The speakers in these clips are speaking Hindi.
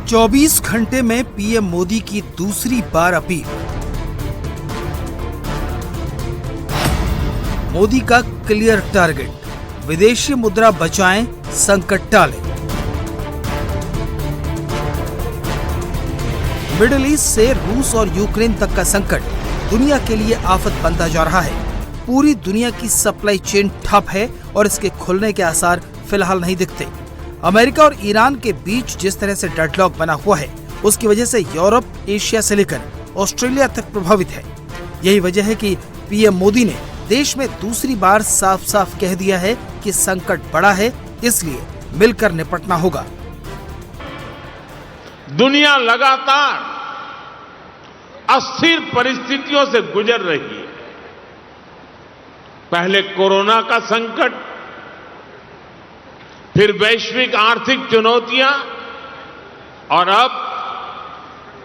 24 घंटे में पीएम मोदी की दूसरी बार अपील। मोदी का क्लियर टारगेट, विदेशी मुद्रा बचाएं, संकट टालें। मिडिल ईस्ट से रूस और यूक्रेन तक का संकट दुनिया के लिए आफत बनता जा रहा है। पूरी दुनिया की सप्लाई चेन ठप है और इसके खुलने के आसार फिलहाल नहीं दिखते। अमेरिका और ईरान के बीच जिस तरह से डेडलॉक बना हुआ है, उसकी वजह से यूरोप, एशिया से लेकर ऑस्ट्रेलिया तक प्रभावित है। यही वजह है कि पीएम मोदी ने देश में दूसरी बार साफ साफ कह दिया है कि संकट बड़ा है, इसलिए मिलकर निपटना होगा। दुनिया लगातार अस्थिर परिस्थितियों से गुजर रही है। पहले कोरोना का संकट, फिर वैश्विक आर्थिक चुनौतियां और अब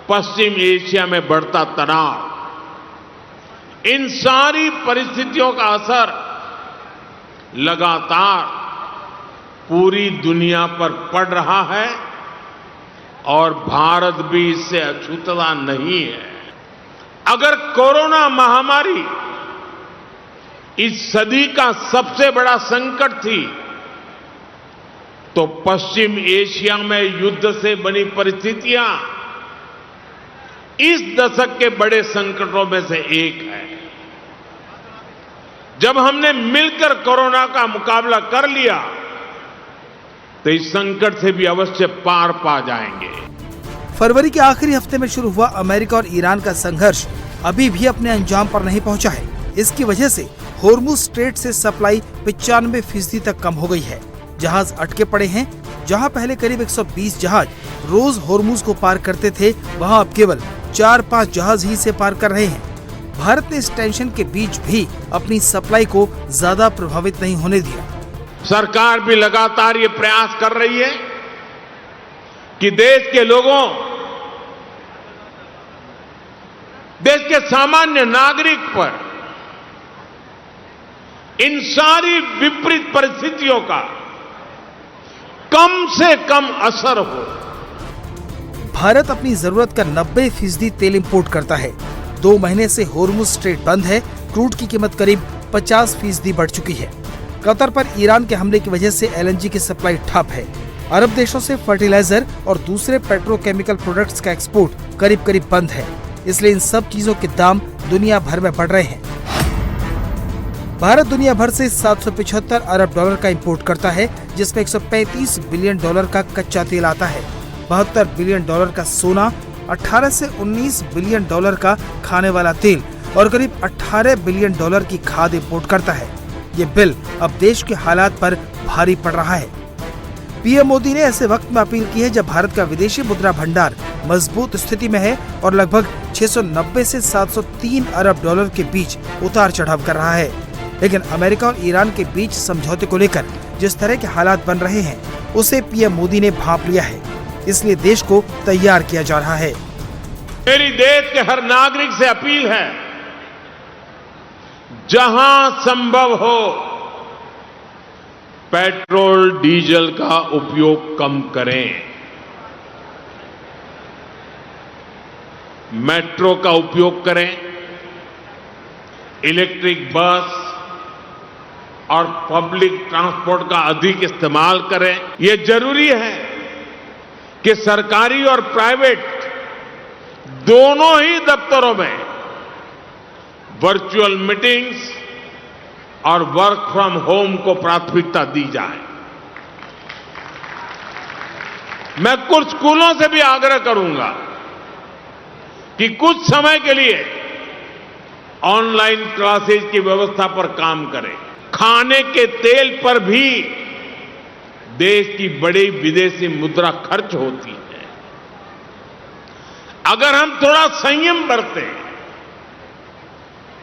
पश्चिम एशिया में बढ़ता तनाव। इन सारी परिस्थितियों का असर लगातार पूरी दुनिया पर पड़ रहा है और भारत भी इससे अछूता नहीं है। अगर कोरोना महामारी इस सदी का सबसे बड़ा संकट थी, तो पश्चिम एशिया में युद्ध से बनी परिस्थितियां इस दशक के बड़े संकटों में से एक है। जब हमने मिलकर कोरोना का मुकाबला कर लिया, तो इस संकट से भी अवश्य पार पा जाएंगे। फरवरी के आखिरी हफ्ते में शुरू हुआ अमेरिका और ईरान का संघर्ष अभी भी अपने अंजाम पर नहीं पहुंचा है। इसकी वजह से होर्मुज स्ट्रेट से सप्लाई 95% तक कम हो गई है। जहाज अटके पड़े हैं। जहां पहले करीब 120 जहाज रोज होर्मुज को पार करते थे, वहां अब केवल 4-5 जहाज ही से पार कर रहे हैं। भारत ने इस टेंशन के बीच भी अपनी सप्लाई को ज्यादा प्रभावित नहीं होने दिया। सरकार भी लगातार ये प्रयास कर रही है कि देश के लोगों, देश के सामान्य नागरिक पर इन सारी विपरीत परिस्थितियों का कम से कम असर हो। भारत अपनी जरूरत का 90% तेल इंपोर्ट करता है। 2 महीने से होर्मुज स्ट्रेट बंद है। क्रूड की कीमत करीब 50% बढ़ चुकी है। कतर पर ईरान के हमले की वजह से एलएनजी की सप्लाई ठप है। अरब देशों से फर्टिलाइजर और दूसरे पेट्रोकेमिकल प्रोडक्ट्स का एक्सपोर्ट करीब बंद है। इसलिए इन सब चीजों के दाम दुनिया भर में बढ़ रहे हैं। भारत दुनिया भर से 775 अरब डॉलर का इंपोर्ट करता है, जिसमें 135 बिलियन डॉलर का कच्चा तेल आता है, 72 बिलियन डॉलर का सोना, 18 से 19 बिलियन डॉलर का खाने वाला तेल और करीब 18 बिलियन डॉलर की खाद इंपोर्ट करता है। ये बिल अब देश के हालात पर भारी पड़ रहा है। पीएम मोदी ने ऐसे वक्त में अपील की है जब भारत का विदेशी मुद्रा भंडार मजबूत स्थिति में है और लगभग 690 से 703 अरब डॉलर के बीच उतार चढ़ाव कर रहा है। लेकिन अमेरिका और ईरान के बीच समझौते को लेकर जिस तरह के हालात बन रहे हैं, उसे पीएम मोदी ने भांप लिया है। इसलिए देश को तैयार किया जा रहा है। मेरी देश के हर नागरिक से अपील है, जहां संभव हो पेट्रोल डीजल का उपयोग कम करें। मेट्रो का उपयोग करें, इलेक्ट्रिक बस और पब्लिक ट्रांसपोर्ट का अधिक इस्तेमाल करें। यह जरूरी है कि सरकारी और प्राइवेट दोनों ही दफ्तरों में वर्चुअल मीटिंग्स और वर्क फ्रॉम होम को प्राथमिकता दी जाए। मैं कुछ स्कूलों से भी आग्रह करूंगा कि कुछ समय के लिए ऑनलाइन क्लासेज की व्यवस्था पर काम करें। खाने के तेल पर भी देश की बड़ी विदेशी मुद्रा खर्च होती है। अगर हम थोड़ा संयम बरतें,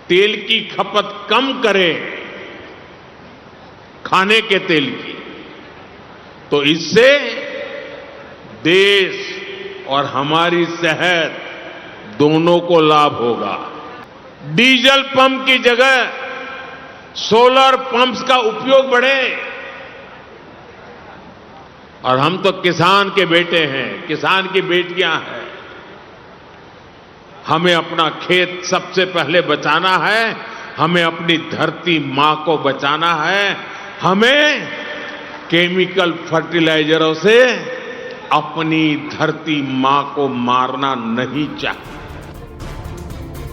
तेल की खपत कम करें, खाने के तेल की, तो इससे देश और हमारी सेहत दोनों को लाभ होगा। डीजल पंप की जगह सोलर पंप्स का उपयोग बढ़े। और हम तो किसान के बेटे हैं, किसान की बेटियां हैं। हमें अपना खेत सबसे पहले बचाना है, हमें अपनी धरती मां को बचाना है, हमें केमिकल फर्टिलाइजरों से अपनी धरती मां को मारना नहीं चाहिए।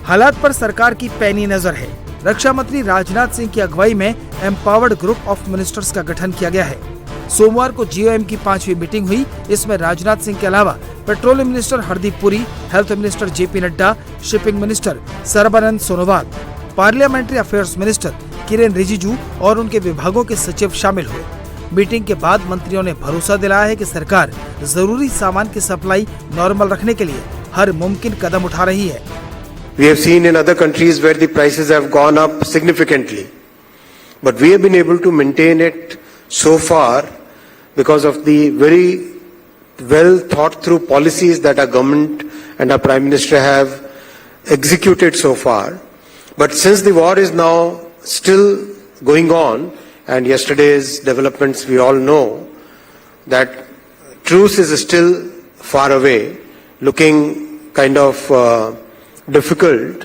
हालात पर सरकार की पैनी नजर है। रक्षा मंत्री राजनाथ सिंह की अगुवाई में एम्पावर्ड ग्रुप ऑफ मिनिस्टर्स का गठन किया गया है। सोमवार को जीओएम की 5वीं मीटिंग हुई। इसमें राजनाथ सिंह के अलावा petroleum minister Hardeep Puri, health minister JP Nadda, shipping minister Sarbananda Sonowal, parliamentary affairs minister Kiren Rijiju और उनके विभागों के सचिव शामिल हुए। मीटिंग के बाद मंत्रियों ने भरोसा दिलाया है कि सरकार जरूरी सामान की सप्लाई नॉर्मल रखने के लिए हर मुमकिन कदम उठा रही है। We have seen in other countries where the prices have gone up significantly, but we have been able to maintain it so far because of the very well thought through policies that our government and our Prime Minister have executed so far. But since the war is now still going on, and yesterday's developments we all know that truce is still far away, looking kind of difficult.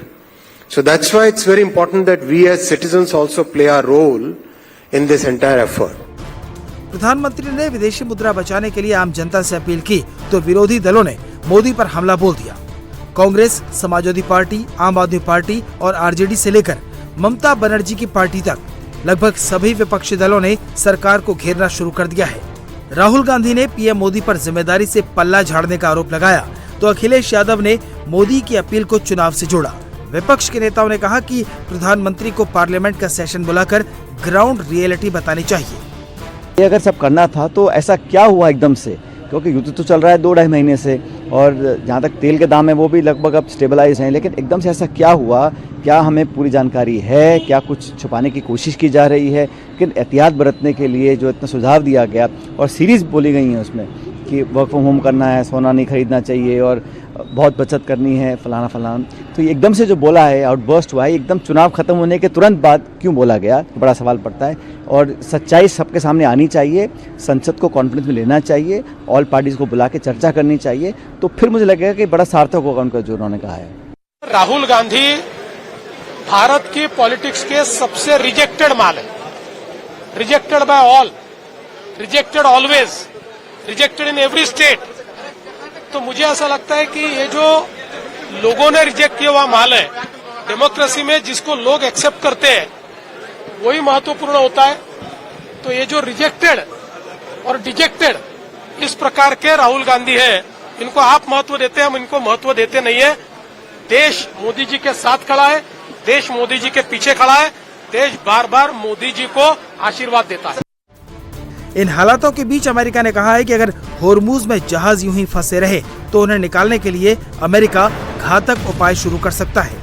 So that's why it's very important that we as citizens also play our role in this entire effort. प्रधानमंत्री ने विदेशी मुद्रा बचाने के लिए आम जनता से अपील की तो विरोधी दलों ने मोदी पर हमला बोल दिया। कांग्रेस, समाजवादी पार्टी, आम आदमी पार्टी और आरजेडी से लेकर ममता बनर्जी की पार्टी तक लगभग सभी विपक्षी दलों ने सरकार को घेरना शुरू कर दिया है। राहुल गांधी ने पीएम मोदी पर जिम्मेदारी से पल्ला झाड़ने का आरोप लगाया तो अखिलेश यादव ने मोदी की अपील को चुनाव से जोड़ा। विपक्ष के नेताओं ने कहा कि प्रधानमंत्री को पार्लियामेंट का सेशन बुलाकर ग्राउंड रियलिटी बतानी चाहिए। ये अगर सब करना था तो ऐसा क्या हुआ एकदम से, क्योंकि युद्ध तो चल रहा है 2-2.5 महीने से और जहाँ तक तेल के दाम है वो भी लगभग अब स्टेबलाइज हैं, लेकिन एकदम से ऐसा क्या हुआ, क्या हमें पूरी जानकारी है, क्या कुछ छुपाने की कोशिश की जा रही है। लेकिन एहतियात बरतने के लिए जो इतना सुझाव दिया गया और सीरीज बोली गई है उसमें कि वर्क फ्रॉम होम करना है, सोना नहीं खरीदना चाहिए और बहुत बचत करनी है, फलाना फलाना, तो ये एकदम से जो बोला है, आउटबर्स्ट हुआ है, एकदम चुनाव खत्म होने के तुरंत बाद क्यों बोला गया, बड़ा सवाल पड़ता है। और सच्चाई सबके सामने आनी चाहिए, संसद को कॉन्फ्रेंस में लेना चाहिए, ऑल पार्टीज को बुला के चर्चा करनी चाहिए, तो फिर मुझे लगेगा कि बड़ा सार्थक होगा उनका जो उन्होंने कहा है। राहुल गांधी भारत की पॉलिटिक्स के सबसे रिजेक्टेड माल है, rejected by all, rejected always, rejected in every state. तो मुझे ऐसा लगता है कि ये जो लोगों ने रिजेक्ट किया हुआ माल है, डेमोक्रेसी में जिसको लोग एक्सेप्ट करते हैं वही महत्वपूर्ण होता है। तो ये जो रिजेक्टेड और डिजेक्टेड इस प्रकार के राहुल गांधी है, इनको आप महत्व देते हैं, हम इनको महत्व देते नहीं है। देश मोदी जी के साथ खड़ा है, देश मोदी जी के पीछे खड़ा है, देश बार बार मोदी जी को आशीर्वाद देता है। इन हालातों के बीच अमेरिका ने कहा है कि अगर होर्मुज में जहाज यूं ही फंसे रहे तो उन्हें निकालने के लिए अमेरिका घातक उपाय शुरू कर सकता है।